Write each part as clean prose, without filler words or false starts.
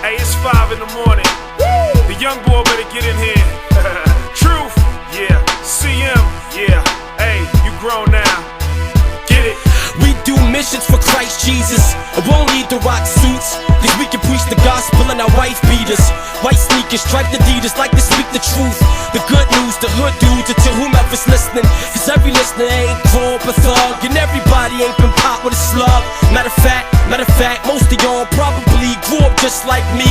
Hey, it's 5 in the morning. The young boy better get in here. Truth, yeah. CM, yeah. Hey, you grown now. Get it. We do missions for Christ Jesus. I won't need the rock suits, cause we can preach the gospel and our wife beaters. White sneakers, striped Adidas, like to speak the truth. The good news, the hood dudes, and to whomever's listening. Cause every listener ain't grown up a thug, and everybody ain't been popped with a slug. Matter of fact, most of y'all probably grew up just like me.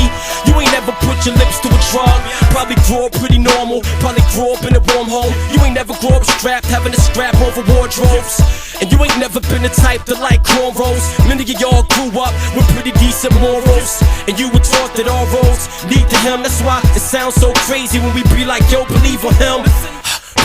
You ain't never put your lips to a drug. Probably grew up pretty normal, probably grew up in a warm home. You ain't never grew up strapped, having to scrap over wardrobes. And you ain't never been the type to like cornrows. Many of y'all grew up with pretty decent morals, and you were taught that all roads lead to him. That's why it sounds so crazy when we be like, yo, believe on him.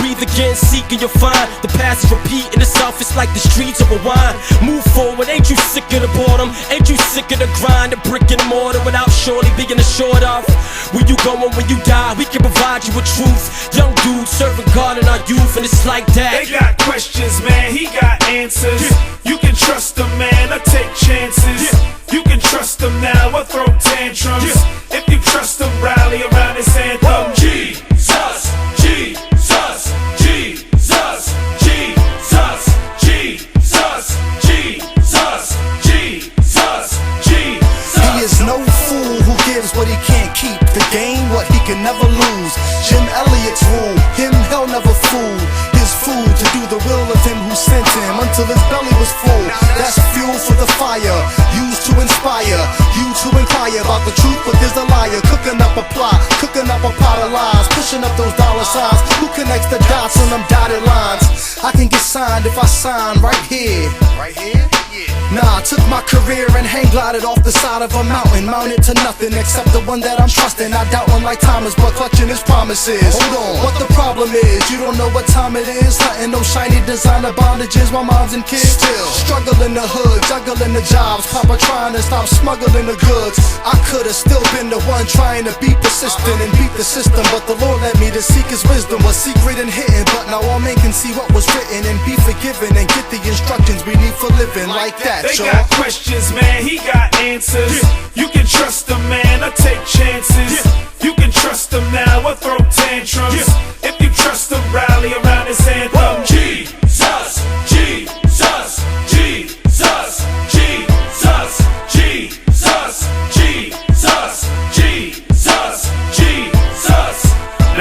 Breathe again, seek and you'll find. The past is repeating itself, it's like the streets of a wine. Move forward, ain't you sick of the boredom? Ain't you sick of the grind, the brick and mortar without surely being assured of where you going when you die? We can provide you with truth. Young dudes serving God in our youth, and it's like that. They got questions, man, he got answers. You can trust them, man, or take chances. You can trust them now or throw tantrums. If you trust them, rally around his anthem. Jesus, Jesus, Jesus, Jesus, Jesus, Jesus, Jesus, Jesus. He is no fool who gives what he can't keep. The game, what he can never lose. Jim Elliot's rule, him hell never fooled. His food to do the will of him who sent him until his belly was full. That's fuel for the fire, used to inspire you to inquire about the truth, but there's a liar cooking up a plot, cooking up a pot of lies, pushing up those dollar signs. Who connects the dots on them dotted lines? I can get signed if I sign right here. Right here? Yeah. Nah, I took my career and hang glided off the side of a mountain, mounted to nothing except the one that I'm trusting. I doubt one like Thomas, but clutching his promises. Hold on, what the problem is? You don't know what time it is. Hunting those shiny designer bondages while moms and kids still struggling the hood, juggling the jobs. Papa trying to stop smuggling the goods. I could've still been the one trying to be persistent and beat the system, but the Lord led me to seek his wisdom. Was secret and hidden, but now all men can see what was written and be forgiven and get the instructions we need for living like that. They got questions, man, he got answers. You can trust them, man, or take chances. You can trust them now or throw tantrums. If you trust them, rally around his anthem. Jesus, Jesus, Jesus, Jesus, Jesus, Jesus, Jesus, Jesus.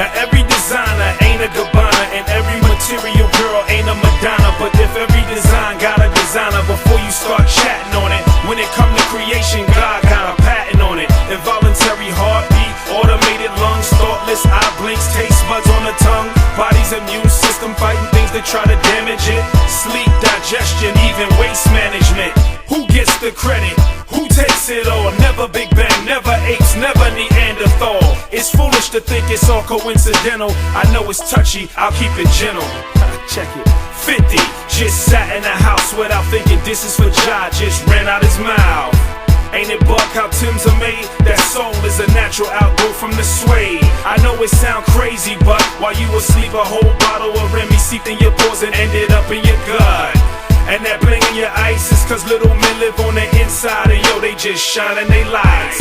Now every designer ain't a Gabbana, and every material girl ain't a Madonna. But if every design got a designer, before you start chatting on it, when it come to creation, God got a patent on it. Involuntary heartbeat, automated lungs, thoughtless eye blinks, taste buds on the tongue, body's immune system fighting things that try to damage it. Sleep, digestion, even waste management. Who gets the credit? Who takes it all? Never Big Bang, never apes, never Neanderthal. It's foolish to think it's all coincidental. I know it's touchy, I'll keep it gentle. Check it. 50, just sat in the house without thinking this is for Jah, just ran out his mouth. Ain't it buck how Timbs are made? That soul is a natural outgrowth from the suede. I know it sound crazy, but while you asleep, a whole bottle of Remy seeped in your pores and ended up in your gut. And that bling in your ice is cause little men live on the inside, and yo, they just shining they lights.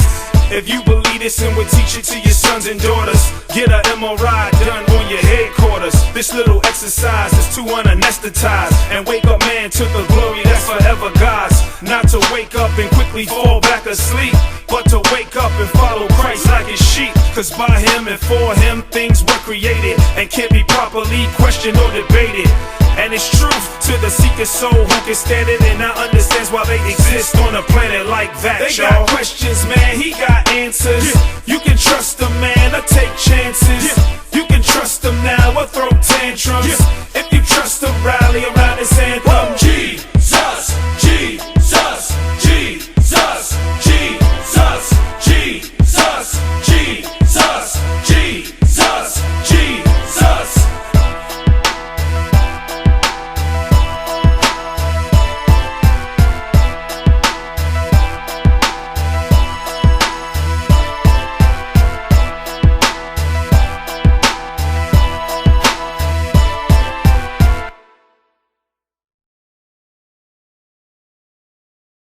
If you believe this and would teach it to your sons and daughters, get a MRI done on your headquarters. This little exercise is to unanesthetize and wake up man to the glory that's forever God's. Not to wake up and quickly fall back asleep, but to wake up and follow Christ like his sheep. Cause by him and for him things were created and can't be properly questioned or debated. And it's truth to the seeker soul who can stand it and now understands why they exist on a planet like that. They got